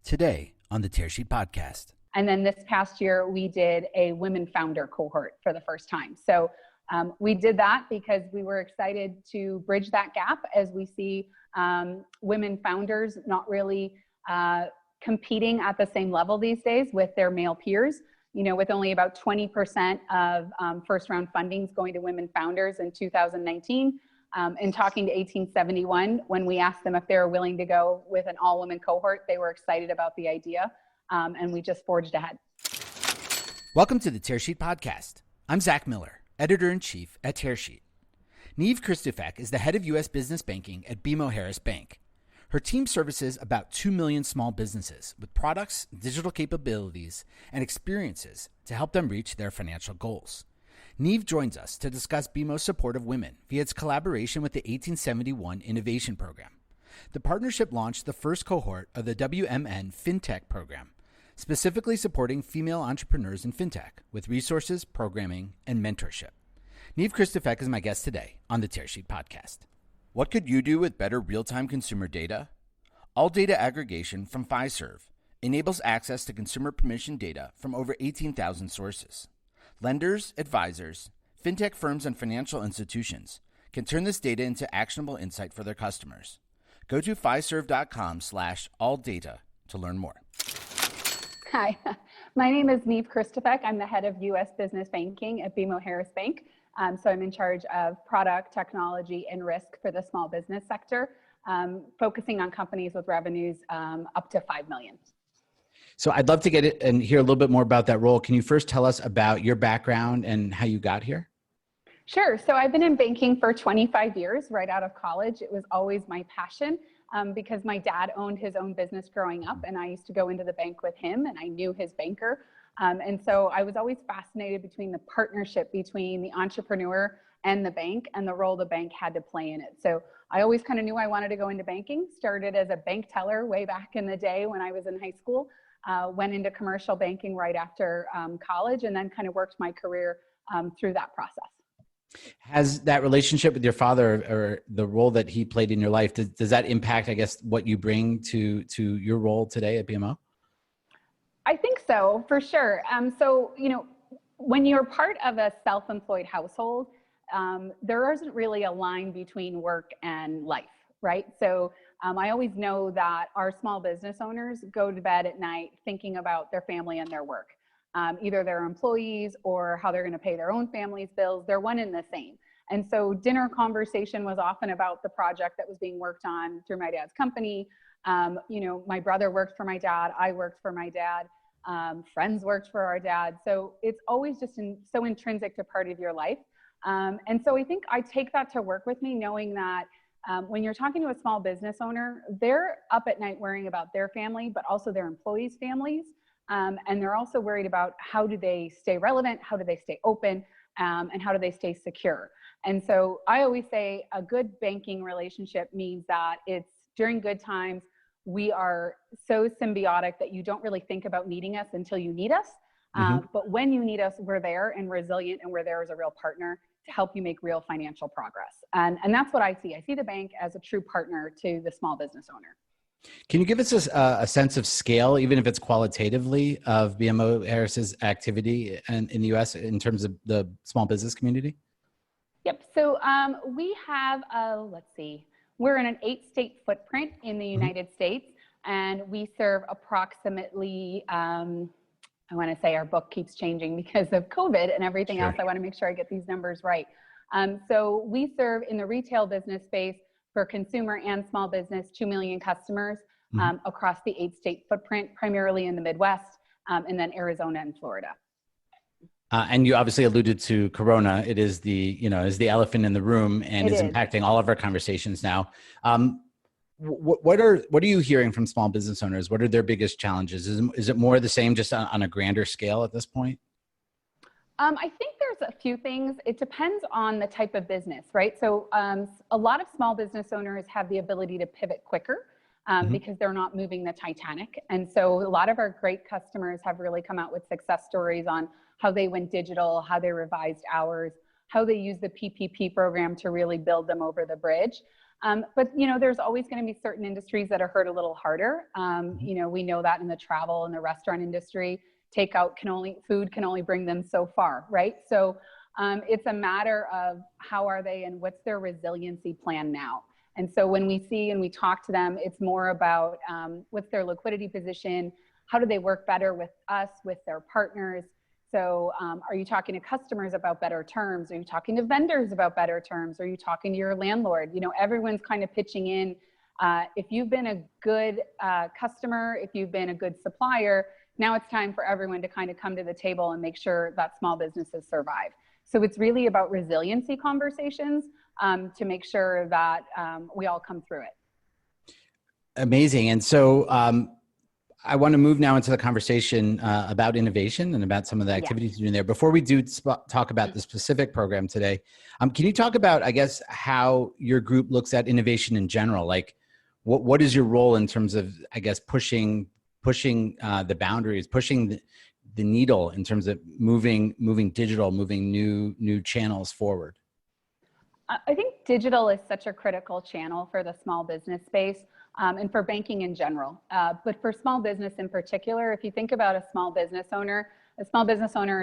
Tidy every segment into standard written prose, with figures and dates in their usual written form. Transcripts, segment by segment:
Today on the Tearsheet Podcast. And then this past year, we did a women founder cohort for the first time. So we did that because we were excited to bridge that gap as we see women founders not really competing at the same level these days with their male peers. You know, with only about 20% of first round fundings going to women founders in 2019. And talking to 1871, when we asked them if they were willing to go with an all women cohort, they were excited about the idea. And we just forged ahead. Welcome to the Tearsheet Podcast. I'm Zack Miller, Editor-in-Chief at Tearsheet. Niamhs Kristufek is the head of U.S. business banking at BMO Harris Bank. Her team services about 2 million small businesses with products, digital capabilities, and experiences to help them reach their financial goals. Niamh joins us to discuss BMO's support of women via its collaboration with the 1871 Innovation Program. The partnership launched the first cohort of the WMN FINtech program, specifically supporting female entrepreneurs in fintech with resources, programming, and mentorship. Niamhs Kristufek is my guest today on the Tearsheet Podcast. What could you do with better real-time consumer data? All data aggregation from Fiserv enables access to consumer permission data from over 18,000 sources. Lenders, advisors, fintech firms, and financial institutions can turn this data into actionable insight for their customers. Go to fiserv.com/alldata to learn more. Hi, my name is Niamhs Kristufek. I'm the head of U.S. business banking at BMO Harris Bank. So I'm in charge of product, technology, and risk for the small business sector, focusing on companies with revenues up to $5 million. So I'd love to get it and hear a little bit more about that role. Can you first tell us about your background and how you got here? Sure. So I've been in banking for 25 years, right out of college. It was always my passion because my dad owned his own business growing up, and I used to go into the bank with him, and I knew his banker. And so I was always fascinated between the partnership between the entrepreneur and the bank and the role the bank had to play in it. So I always kind of knew I wanted to go into banking, started as a bank teller way back in the day when I was in high school, went into commercial banking right after college, and then kind of worked my career through that process. Has that relationship with your father or the role that he played in your life, does that impact, I guess, what you bring to your role today at BMO? I think so, for sure. So, you know, when you're part of a self-employed household, there isn't really a line between work and life, right? So I always know that our small business owners go to bed at night thinking about their family and their work, either their employees or how they're going to pay their own family's bills. They're one and the same. And so dinner conversation was often about the project that was being worked on through my dad's company. You know, my brother worked for my dad. I worked for my dad. Friends worked for our dad. So it's always just so intrinsic to part of your life. And so I think I take that to work with me, knowing that when you're talking to a small business owner, they're up at night worrying about their family, but also their employees' families. And they're also worried about how do they stay relevant, how do they stay open, and how do they stay secure. And so I always say a good banking relationship means that it's during good times, we are so symbiotic that you don't really think about needing us until you need us. But when you need us, we're there and resilient, and we're there as a real partner to help you make real financial progress. And that's what I see. I see the bank as a true partner to the small business owner. Can you give us a sense of scale, even if it's qualitatively, of BMO Harris's activity in the U.S. in terms of the small business community? Yep. So we have, let's see, we're in an 8-state footprint in the United States, and we serve approximately, I want to say our book keeps changing because of COVID and everything else. I want to make sure I get these numbers right. So we serve in the retail business space for consumer and small business, 2 million customers across the 8-state footprint, primarily in the Midwest, and then Arizona and Florida. And you obviously alluded to Corona. It is is the elephant in the room, and is impacting all of our conversations now. What are you hearing from small business owners? What are their biggest challenges? Is it more the same, just on a grander scale at this point? I think there's a few things. It depends on the type of business, right? So a lot of small business owners have the ability to pivot quicker because they're not moving the Titanic. And so a lot of our great customers have really come out with success stories on how they went digital, how they revised hours, how they use the PPP program to really build them over the bridge. But, there's always going to be certain industries that are hurt a little harder. We know that in the travel and the restaurant industry, food can only bring them so far, right? So it's a matter of how are they and what's their resiliency plan now? And so when we see and we talk to them, it's more about what's their liquidity position, how do they work better with us, with their partners? So are you talking to customers about better terms? Are you talking to vendors about better terms? Are you talking to your landlord? Everyone's kind of pitching in. If you've been a good customer, if you've been a good supplier, now it's time for everyone to kind of come to the table and make sure that small businesses survive. So it's really about resiliency conversations to make sure that we all come through it. Amazing. And so I want to move now into the conversation about innovation and about some of the activities you're doing there. Before we do talk about the specific program today, can you talk about, I guess, how your group looks at innovation in general? Like, what is your role in terms of, I guess, pushing the boundaries, pushing the needle in terms of moving digital, moving new channels forward? I think digital is such a critical channel for the small business space and for banking in general. But for small business in particular, if you think about a small business owner is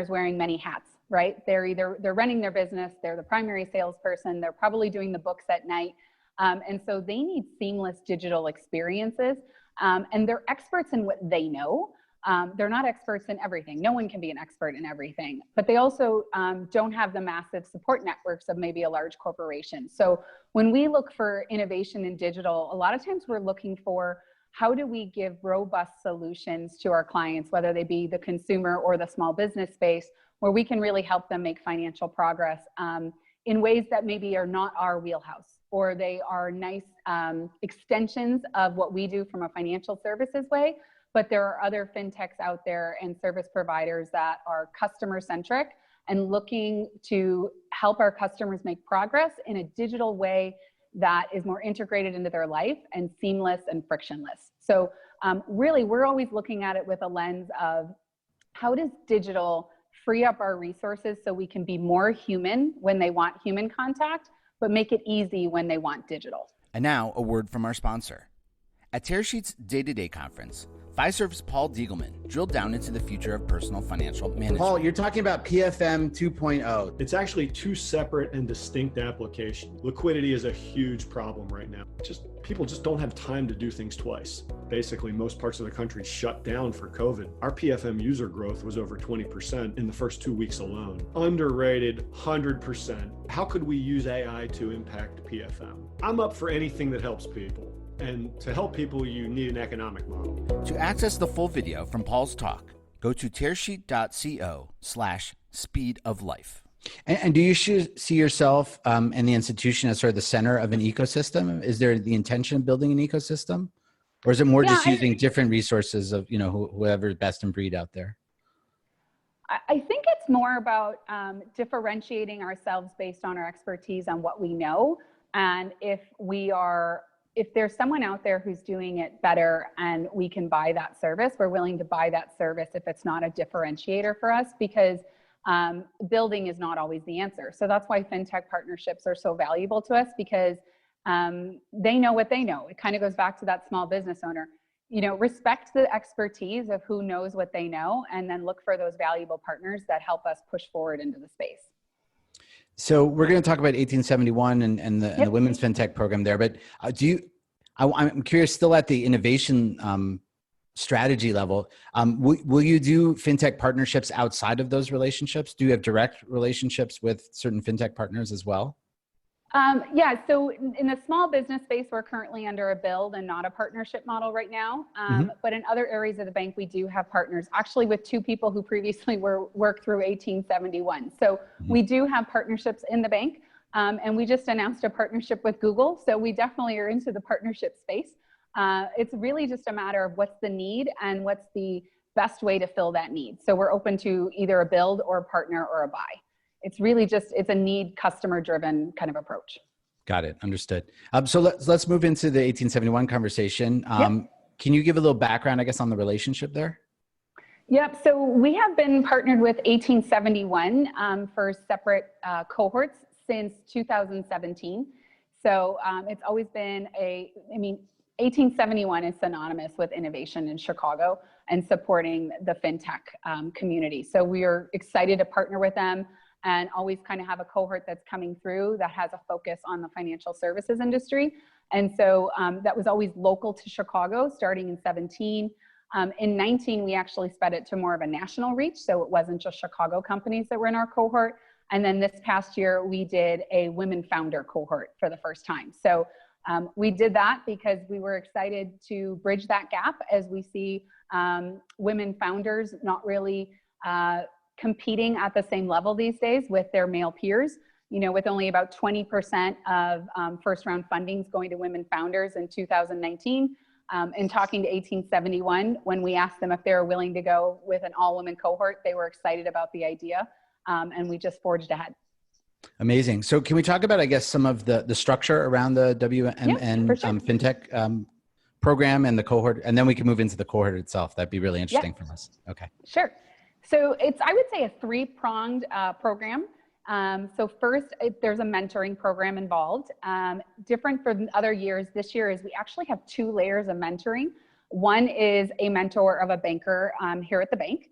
wearing many hats, right? They're running their business, they're the primary salesperson, they're probably doing the books at night. And so they need seamless digital experiences. And they're experts in what they know. They're not experts in everything. No one can be an expert in everything, but they also don't have the massive support networks of maybe a large corporation. So when we look for innovation in digital, a lot of times we're looking for how do we give robust solutions to our clients, whether they be the consumer or the small business space, where we can really help them make financial progress in ways that maybe are not our wheelhouse, or they are nice extensions of what we do from a financial services way. But there are other fintechs out there and service providers that are customer centric and looking to help our customers make progress in a digital way that is more integrated into their life and seamless and frictionless. So really, we're always looking at it with a lens of how does digital free up our resources so we can be more human when they want human contact, but make it easy when they want digital. And now a word from our sponsor. At Tearsheet's Day-to-Day Conference, Fiserv's Paul Diegelman drilled down into the future of personal financial management. Paul, you're talking about PFM 2.0. It's actually two separate and distinct applications. Liquidity is a huge problem right now. People just don't have time to do things twice. Basically, most parts of the country shut down for COVID. Our PFM user growth was over 20% in the first 2 weeks alone. Underrated, 100%. How could we use AI to impact PFM? I'm up for anything that helps people. And to help people, you need an economic model. To access the full video from Paul's talk, go to tearsheet.co/speedoflife. And do you see yourself and the institution as sort of the center of an ecosystem? Is there the intention of building an ecosystem? Or is it more just using different resources of, whoever's best in breed out there? I think it's more about differentiating ourselves based on our expertise on what we know. And if there's someone out there who's doing it better and we can buy that service, we're willing to buy that service if it's not a differentiator for us, because building is not always the answer. So that's why fintech partnerships are so valuable to us, because they know what they know. It kind of goes back to that small business owner. Respect the expertise of who knows what they know, and then look for those valuable partners that help us push forward into the space. So we're going to talk about 1871 and the Women's FinTech program there, but I'm curious, still at the innovation strategy level, will you do FinTech partnerships outside of those relationships? Do you have direct relationships with certain FinTech partners as well? So in the small business space, we're currently under a build and not a partnership model right now. But in other areas of the bank, we do have partners, actually with two people who previously worked through 1871. So we do have partnerships in the bank. And we just announced a partnership with Google. So we definitely are into the partnership space. It's really just a matter of what's the need and what's the best way to fill that need. So we're open to either a build or a partner or a buy. It's really it's a need customer driven kind of approach. Got it. Understood. So let's move into the 1871 conversation. Can you give a little background, I guess, on the relationship there? Yep. So we have been partnered with 1871 for separate cohorts since 2017. So it's always been 1871 is synonymous with innovation in Chicago and supporting the FinTech community. So we are excited to partner with them and always kind of have a cohort that's coming through that has a focus on the financial services industry. And so that was always local to Chicago, starting in 17. In 19, we actually sped it to more of a national reach. So it wasn't just Chicago companies that were in our cohort. And then this past year, we did a women founder cohort for the first time. So we did that because we were excited to bridge that gap as we see women founders not really competing at the same level these days with their male peers. You know, with only about 20% of first round fundings going to women founders in 2019. And talking to 1871, when we asked them if they were willing to go with an all women cohort, they were excited about the idea. And we just forged ahead. Amazing. So can we talk about, I guess, some of the structure around the WMN FinTech program and the cohort, and then we can move into the cohort itself. That'd be really interesting for us. Okay. Sure. So it's, I would say, a three-pronged program. So first, there's a mentoring program involved. Different from other years, this year is we actually have 2 layers of mentoring. One is a mentor of a banker here at the bank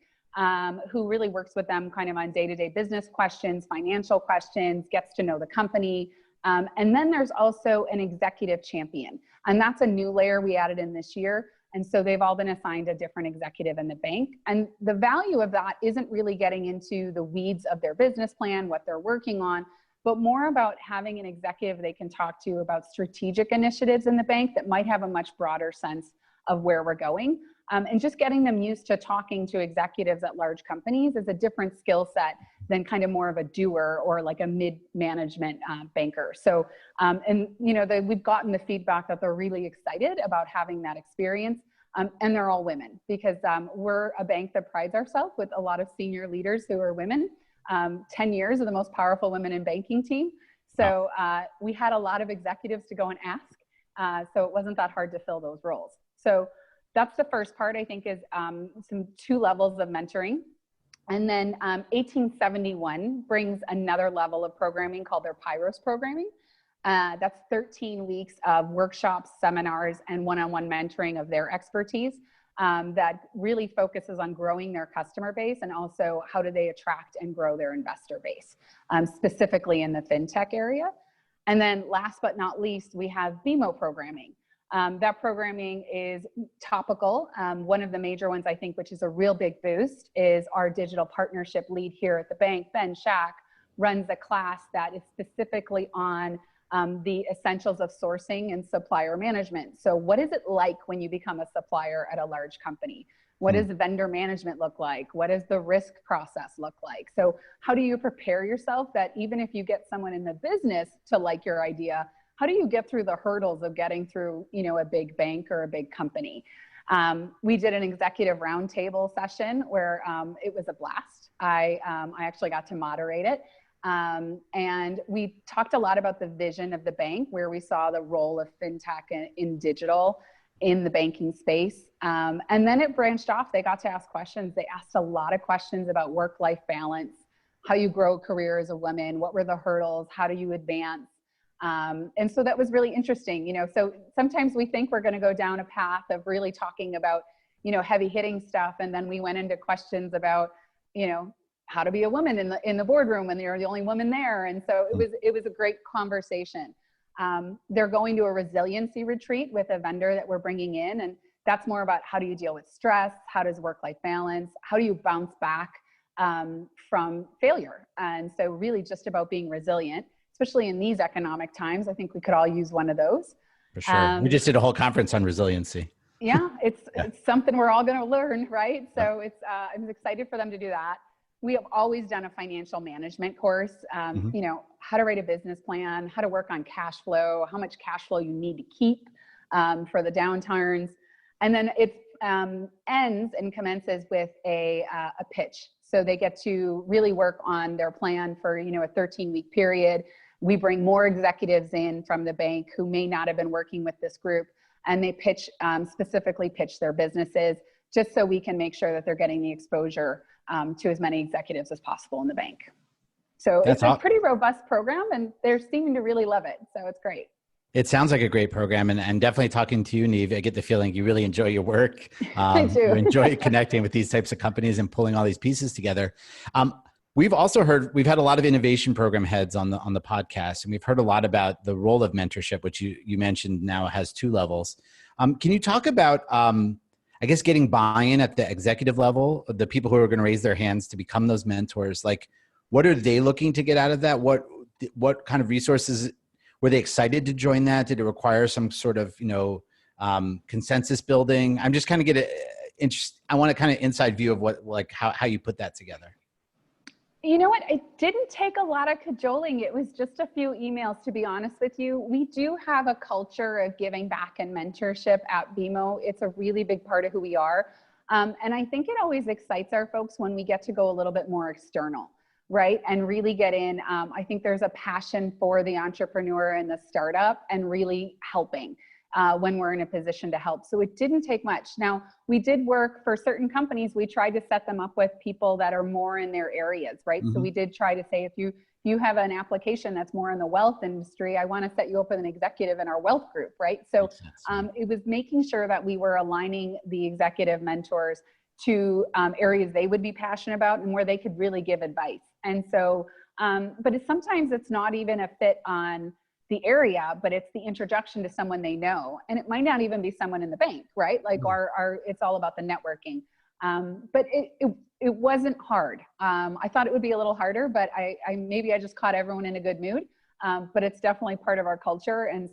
who really works with them kind of on day-to-day business questions, financial questions, gets to know the company. And then there's also an executive champion. And that's a new layer we added in this year. And so they've all been assigned a different executive in the bank. And the value of that isn't really getting into the weeds of their business plan, what they're working on, but more about having an executive they can talk to about strategic initiatives in the bank that might have a much broader sense of where we're going. And just getting them used to talking to executives at large companies is a different skill set than kind of more of a doer or like a mid-management banker. So, and you know, we've gotten the feedback that they're really excited about having that experience. And they're all women because we're a bank that prides ourselves with a lot of senior leaders who are women. 10 years of the most powerful women in banking team. So we had a lot of executives to go and ask. So it wasn't that hard to fill those roles. So that's the first part, I think, is some 2 levels of mentoring. And then 1871 brings another level of programming called their Pyros programming. That's 13 weeks of workshops, seminars, and one-on-one mentoring of their expertise that really focuses on growing their customer base and also how do they attract and grow their investor base, specifically in the FinTech area. And then last but not least, we have BMO programming. That programming is topical. One of the major ones, I think, which is a real big boost, is our digital partnership lead here at the bank, Ben Shack, runs a class that is specifically on the essentials of sourcing and supplier management. So what is it like when you become a supplier at a large company? What does vendor management look like? What does the risk process look like? So how do you prepare yourself that even if you get someone in the business to like your idea, how do you get through the hurdles of getting through, you know, a big bank or a big company? We did an executive roundtable session where it was a blast. I actually got to moderate it. And we talked a lot about the vision of the bank, where we saw the role of FinTech in digital in the banking space. And then it branched off. They got to ask questions. They asked a lot of questions about work-life balance, how you grow a career as a woman, what were the hurdles, how do you advance? And so that was really interesting, you know, so sometimes we think we're going to go down a path of really talking about, you know, heavy hitting stuff. And then we went into questions about, you know, how to be a woman in the boardroom when you're the only woman there. And so it was a great conversation. They're going to a resiliency retreat with a vendor that we're bringing in. And that's more about how do you deal with stress? How does work-life balance? How do you bounce back from failure? And so really just about being resilient. Especially in these economic times, I think we could all use one of those. For sure. We just did a whole conference on resiliency. Yeah, it's something we're all going to learn, right? So I'm excited for them to do that. We have always done a financial management course, you know, how to write a business plan, how to work on cash flow, how much cash flow you need to keep for the downturns. And then it ends and commences with a pitch. So they get to really work on their plan for, you know, a 13-week period. We bring more executives in from the bank who may not have been working with this group, and they pitch, specifically pitch their businesses, just so we can make sure that they're getting the exposure to as many executives as possible in the bank. So it's a pretty robust program, and they're seeming to really love it. So it's great. It sounds like a great program, and definitely talking to you, Niamh, I get the feeling you really enjoy your work. I do. You enjoy connecting with these types of companies and pulling all these pieces together. We've also we've had a lot of innovation program heads on the podcast, and we've heard a lot about the role of mentorship, which you mentioned now has 2 levels. Can you talk about, I guess, getting buy-in at the executive level, the people who are going to raise their hands to become those mentors? Like, what are they looking to get out of that? What kind of resources were they excited to join that? Did it require some sort of, consensus building? I'm just kind of I want a kind of inside view of how you put that together. You know what? It didn't take a lot of cajoling. It was just a few emails, to be honest with you. We do have a culture of giving back and mentorship at BMO. It's a really big part of who we are. And I think it always excites our folks when we get to go a little bit more external, right? And really get in. I think there's a passion for the entrepreneur and the startup and really helping when we're in a position to help. So it didn't take much. Now, we did work for certain companies. We tried to set them up with people that are more in their areas, right? Mm-hmm. So we did try to say, if you have an application that's more in the wealth industry, I want to set you up with an executive in our wealth group, right? So it was making sure that we were aligning the executive mentors to areas they would be passionate about and where they could really give advice. And so, but sometimes it's not even a fit on the area, but it's the introduction to someone they know. And it might not even be someone in the bank, right? Like it's all about the networking. But it wasn't hard. I thought it would be a little harder, but maybe I just caught everyone in a good mood. But it's definitely part of our culture. And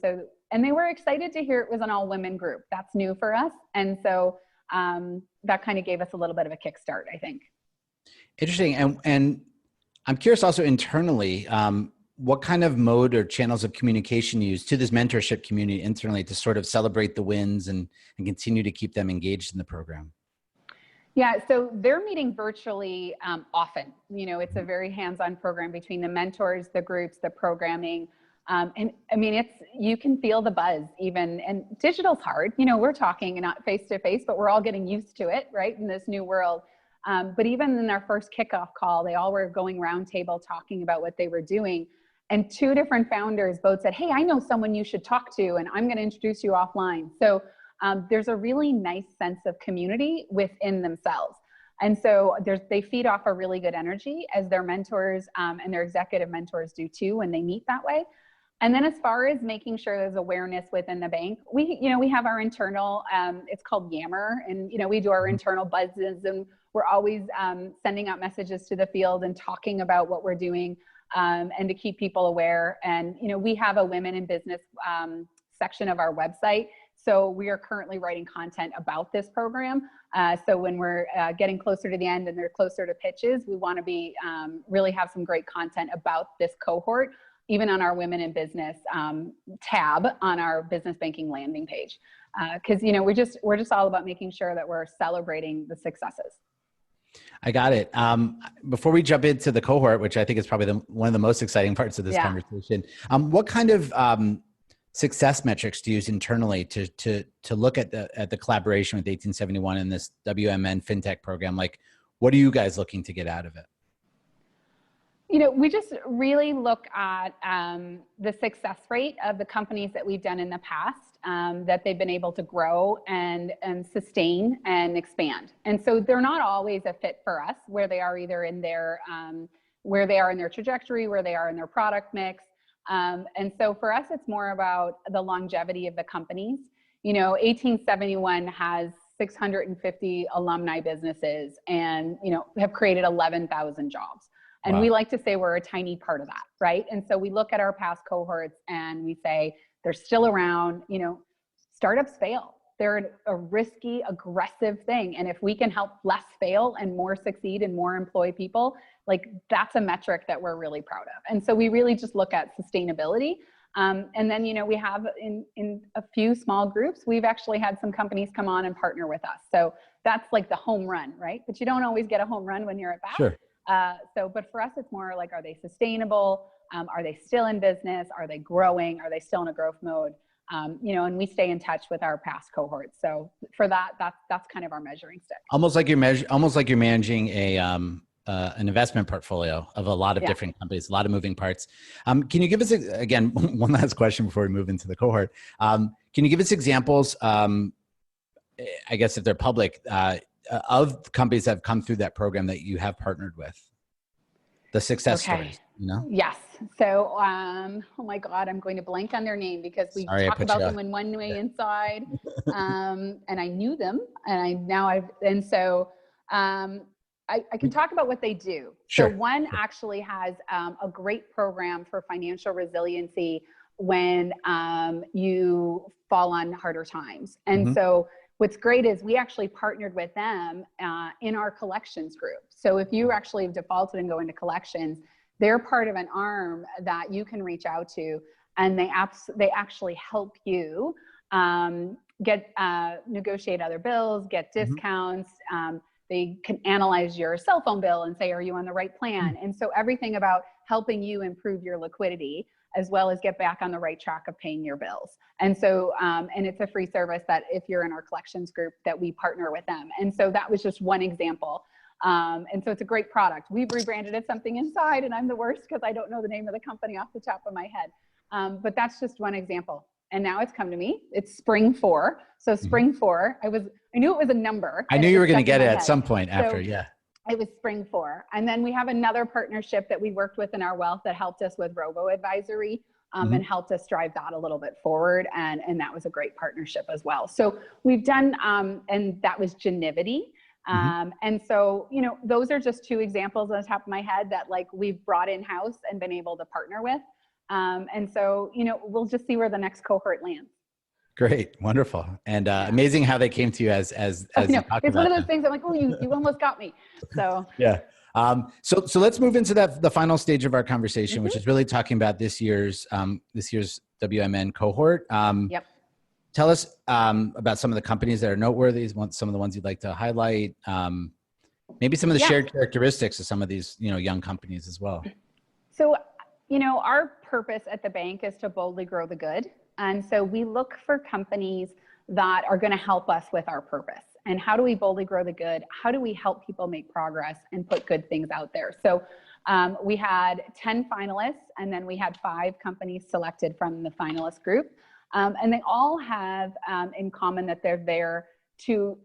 they were excited to hear it was an all women group. That's new for us. And so that kind of gave us a little bit of a kickstart, I think. Interesting. And I'm curious also internally, what kind of mode or channels of communication you use to this mentorship community internally to sort of celebrate the wins and continue to keep them engaged in the program? Yeah, so they're meeting virtually often. It's a very hands-on program between the mentors, the groups, the programming. And I mean, you can feel the buzz even, and digital's hard. We're talking not face-to-face, but we're all getting used to it, right, in this new world. But even in our first kickoff call, they all were going roundtable talking about what they were doing. And 2 different founders both said, hey, I know someone you should talk to, and I'm going to introduce you offline. So there's a really nice sense of community within themselves. And so they feed off a really good energy, as their mentors and their executive mentors do too when they meet that way. And then as far as making sure there's awareness within the bank, we have our internal, it's called Yammer, and we do our internal buzzes, and we're always sending out messages to the field and talking about what we're doing. And to keep people aware. And, we have a women in business section of our website. So we are currently writing content about this program. So when we're getting closer to the end and they're closer to pitches, we want to be really have some great content about this cohort, even on our women in business tab on our business banking landing page. Because, we're just all about making sure that we're celebrating the successes. I got it. Before we jump into the cohort, which I think is probably one of the most exciting parts of this conversation, what kind of success metrics do you use internally to look at the collaboration with 1871 and this WMN FINtech program? Like, what are you guys looking to get out of it? We just really look at the success rate of the companies that we've done in the past, that they've been able to grow and sustain and expand. And so they're not always a fit for us, where they are either in their trajectory, where they are in their product mix. And so for us, it's more about the longevity of the companies. 1871 has 650 alumni businesses and, have created 11,000 jobs. And we like to say we're a tiny part of that, right? And so we look at our past cohorts and we say, they're still around. Startups fail. They're a risky, aggressive thing. And if we can help less fail and more succeed and more employ people, like that's a metric that we're really proud of. And so we really just look at sustainability. And then, we have in a few small groups, we've actually had some companies come on and partner with us. So that's like the home run, right? But you don't always get a home run when you're at bat. Sure. But for us, it's more like, are they sustainable? Are they still in business? Are they growing? Are they still in a growth mode? And we stay in touch with our past cohorts. So for that's kind of our measuring stick. Almost like you're managing an investment portfolio of a lot of different companies, a lot of moving parts. Can you give us, again, one last question before we move into the cohort? Can you give us examples, I guess if they're public, of companies that have come through that program that you have partnered with? The success stories, you know? Yes. So, oh my God, I'm going to blank on their name because we talked about them in one way inside, and I knew them, and I can talk about what they do. Sure. So one actually has a great program for financial resiliency when you fall on harder times. And so what's great is we actually partnered with them in our collections group. So if you actually have defaulted and go into collections, they're part of an arm that you can reach out to, and they actually help you negotiate other bills, get discounts. They can analyze your cell phone bill and say, are you on the right plan? And so everything about helping you improve your liquidity, as well as get back on the right track of paying your bills. And so, and it's a free service that if you're in our collections group that we partner with them. And so that was just one example. And so it's a great product. We've rebranded it something inside, and I'm the worst because I don't know the name of the company off the top of my head. But that's just one example. And now it's come to me. It's Spring 4. So Spring 4, I knew it was a number. I knew you were going to get it at some point after, It was Spring 4. And then we have another partnership that we worked with in our wealth that helped us with robo-advisory and helped us drive that a little bit forward. And that was a great partnership as well. So we've done, and that was Genivity. And so, you know, those are just two examples on the top of my head that like we've brought in-house and been able to partner with. And so, you know, we'll just see where the next cohort lands. Great. Wonderful. And amazing how they came to you as you know, it's one of those things I'm like, oh, you almost got me. So, yeah. So let's move into the final stage of our conversation, which is really talking about this year's WMN cohort. Tell us about some of the companies that are noteworthy, some of the ones you'd like to highlight, maybe some of the shared characteristics of some of these, you know, young companies as well. So, you know, our purpose at the bank is to boldly grow the good. And so we look for companies that are going to help us with our purpose. And how do we boldly grow the good? How do we help people make progress and put good things out there? So we had 10 finalists, and then we had 5 companies selected from the finalist group. And they all have in common that they're there to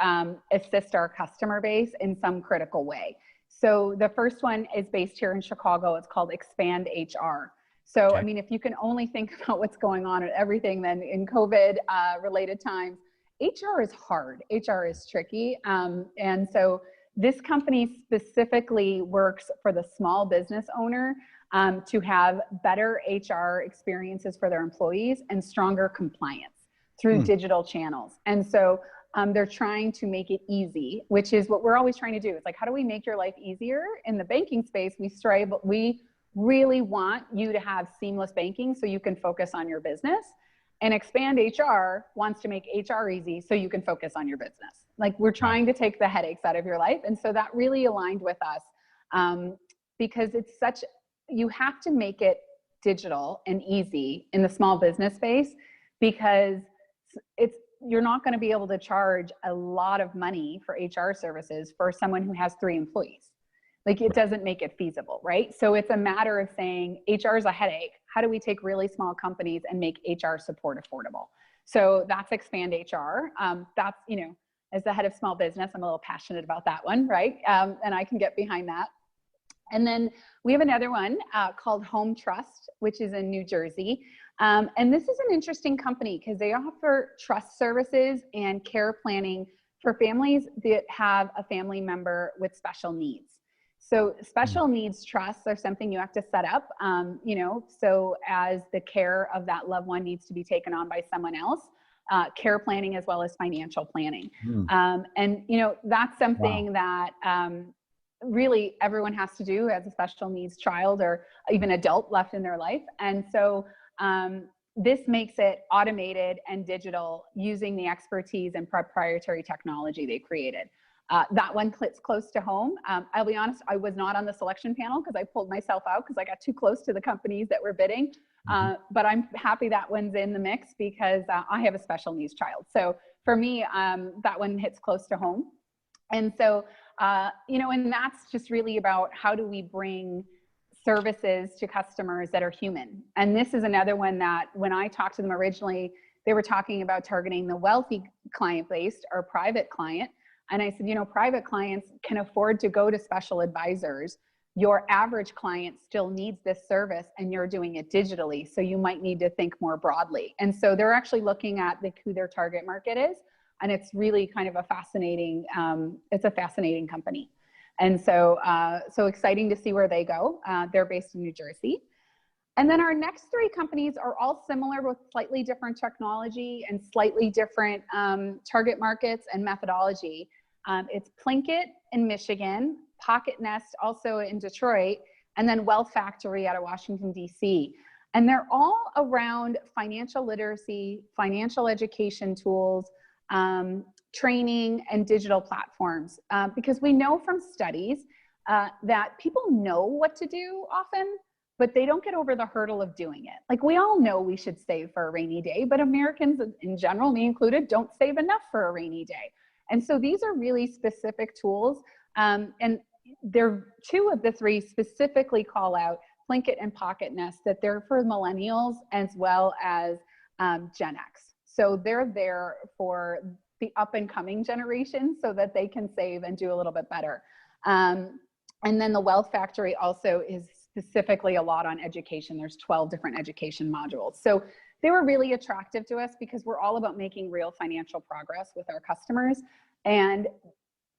assist our customer base in some critical way. So the first one is based here in Chicago. It's called Expand HR. So, I mean, if you can only think about what's going on and everything then in COVID related times, HR is hard. HR is tricky. And so this company specifically works for the small business owner to have better HR experiences for their employees and stronger compliance through digital channels. And so they're trying to make it easy, which is what we're always trying to do. It's like, how do we make your life easier? In the banking space, we really want you to have seamless banking so you can focus on your business. And Expand HR wants to make HR easy so you can focus on your business. Like, we're trying to take the headaches out of your life. And so that really aligned with us because you have to make it digital and easy in the small business space, because you're not going to be able to charge a lot of money for HR services for someone who has 3 employees. Like, it doesn't make it feasible, right? So it's a matter of saying HR is a headache. How do we take really small companies and make HR support affordable? So that's Expand HR. That's, you know, as the head of small business, I'm a little passionate about that one, right? And I can get behind that. And then we have another one called Home Trust, which is in New Jersey. And this is an interesting company because they offer trust services and care planning for families that have a family member with special needs. So special needs trusts are something you have to set up, you know, so as the care of that loved one needs to be taken on by someone else, care planning as well as financial planning. And, you know, that's something that really everyone has to do as a special needs child or even adult left in their life. And so this makes it automated and digital using the expertise and proprietary technology they created. That one clicks close to home. I'll be honest, I was not on the selection panel because I pulled myself out because I got too close to the companies that were bidding. But I'm happy that one's in the mix because I have a special needs child. So for me, that one hits close to home. And so And that's just really about how do we bring services to customers that are human. And this is another one that when I talked to them originally, they were talking about targeting the wealthy client base or private client. And I said, private clients can afford to go to special advisors. Your average client still needs this service and you're doing it digitally. So you might need to think more broadly. And so they're actually looking at who their target market is. And it's really kind of a fascinating company. And so exciting to see where they go. They're based in New Jersey. And then our next three companies are all similar with slightly different technology and slightly different target markets and methodology. It's Plinkett in Michigan, Pocket Nest also in Detroit, and then Wealth Factory out of Washington, D.C. And they're all around financial literacy, financial education tools, training, and digital platforms. Because we know from studies that people know what to do often, but they don't get over the hurdle of doing it. Like, we all know we should save for a rainy day, but Americans in general, me included, don't save enough for a rainy day. And so these are really specific tools. And there two of the three specifically call out Plinkett and Pocket Nest, that they're for millennials as well as Gen X. So they're there for the up and coming generation so that they can save and do a little bit better. And then the Wealth Factory also is specifically a lot on education. There's 12 different education modules. So they were really attractive to us because we're all about making real financial progress with our customers. And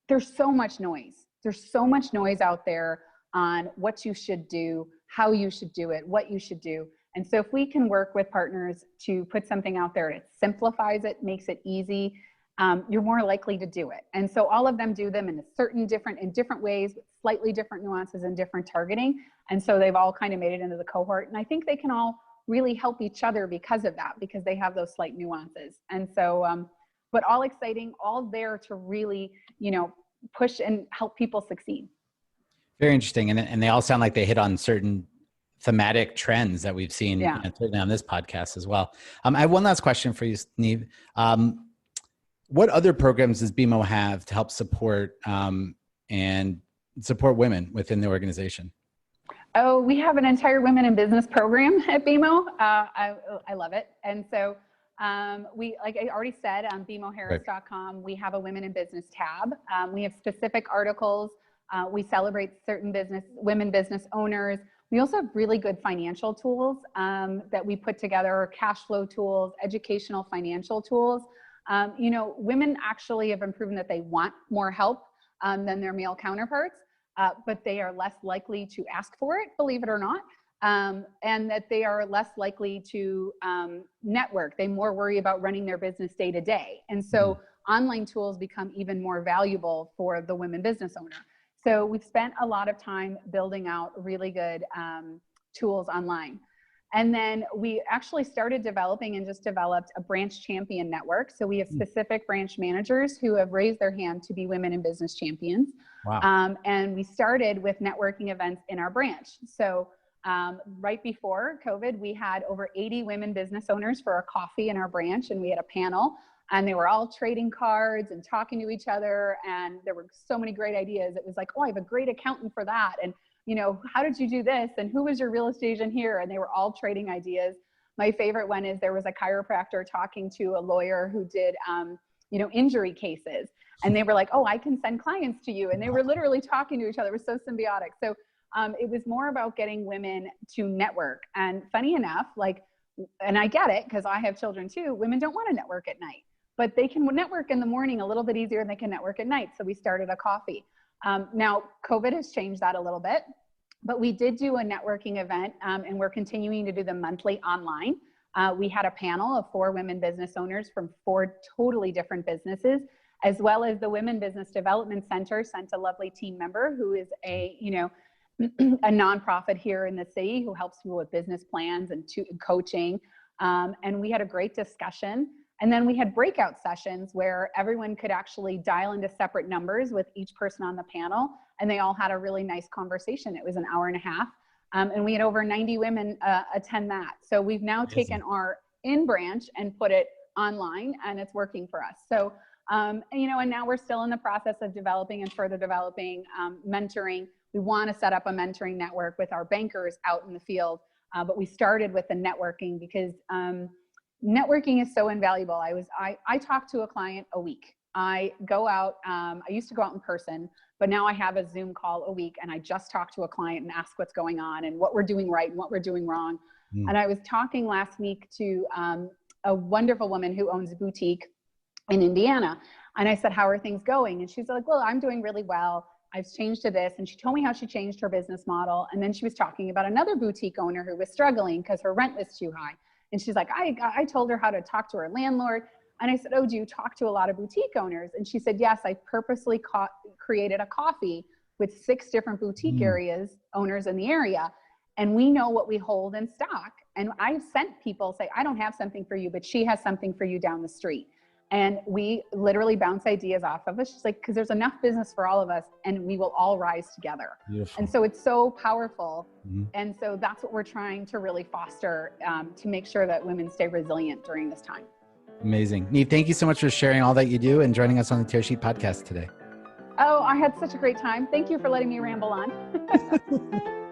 there's so much noise. There's so much noise out there on what you should do, how you should do it, what you should do. And so if we can work with partners to put something out there that simplifies it, makes it easy, you're more likely to do it. And so all of them do them in different ways, with slightly different nuances and different targeting. And so they've all kind of made it into the cohort. And I think they can all really help each other because of that, because they have those slight nuances. And so, but all exciting, all there to really, push and help people succeed. Very interesting. And they all sound like they hit on certain thematic trends that we've seen certainly on this podcast as well. I have one last question for you, Niamh. What other programs does BMO have to help support and support women within the organization? Oh, we have an entire women in business program at BMO. I love it. And so we, like I already said, on BMOHarris.com, we have a women in business tab. We have specific articles. We celebrate certain women business owners. We also have really good financial tools that we put together, cash flow tools, educational financial tools. Women actually have been proven that they want more help than their male counterparts, but they are less likely to ask for it, believe it or not, and that they are less likely to network. They more worry about running their business day to day. And so online tools become even more valuable for the women business owner. So we've spent a lot of time building out really good tools online. And then we actually started developing and just developed a branch champion network. So we have specific branch managers who have raised their hand to be women in business champions. Wow. And we started with networking events in our branch. So right before COVID, we had over 80 women business owners for a coffee in our branch, and we had a panel, and they were all trading cards and talking to each other. And there were so many great ideas. It was like, oh, I have a great accountant for that. And how did you do this? And who was your real estate agent here? And they were all trading ideas. My favorite one is there was a chiropractor talking to a lawyer who did, injury cases. And they were like, oh, I can send clients to you. And they were literally talking to each other. It was so symbiotic. So it was more about getting women to network. And funny enough, and I get it because I have children too, women don't want to network at night, but they can network in the morning a little bit easier than they can network at night. So we started a coffee. Now, COVID has changed that a little bit, but we did do a networking event, and we're continuing to do them monthly online. We had a panel of 4 women business owners from 4 totally different businesses, as well as the Women Business Development Center sent a lovely team member who is a nonprofit here in the city who helps people with business plans and coaching. And we had a great discussion. And then we had breakout sessions where everyone could actually dial into separate numbers with each person on the panel. And they all had a really nice conversation. It was an hour and a half. And we had over 90 women attend that. So we've now taken our in branch and put it online, and it's working for us. So And now we're still in the process of developing and further developing mentoring. We want to set up a mentoring network with our bankers out in the field. But we started with the networking because networking is so invaluable. I talk to a client a week. I go out, I used to go out in person, but now I have a Zoom call a week and I just talk to a client and ask what's going on and what we're doing right and what we're doing wrong. And I was talking last week to a wonderful woman who owns a boutique in Indiana. And I said, how are things going? And she's like, well, I'm doing really well. I've changed to this. And she told me how she changed her business model. And then she was talking about another boutique owner who was struggling because her rent was too high. And she's like, I told her how to talk to her landlord. And I said, oh, do you talk to a lot of boutique owners? And she said, yes, I purposely created a coffee with 6 different boutique owners in the area. And we know what we hold in stock. And I've sent people say, I don't have something for you, but she has something for you down the street. And we literally bounce ideas off of us. She's like, because there's enough business for all of us and we will all rise together. Beautiful. And so it's so powerful. And so that's what we're trying to really foster to make sure that women stay resilient during this time. Amazing. Niamh, thank you so much for sharing all that you do and joining us on the Tearsheet Podcast today. Oh, I had such a great time. Thank you for letting me ramble on.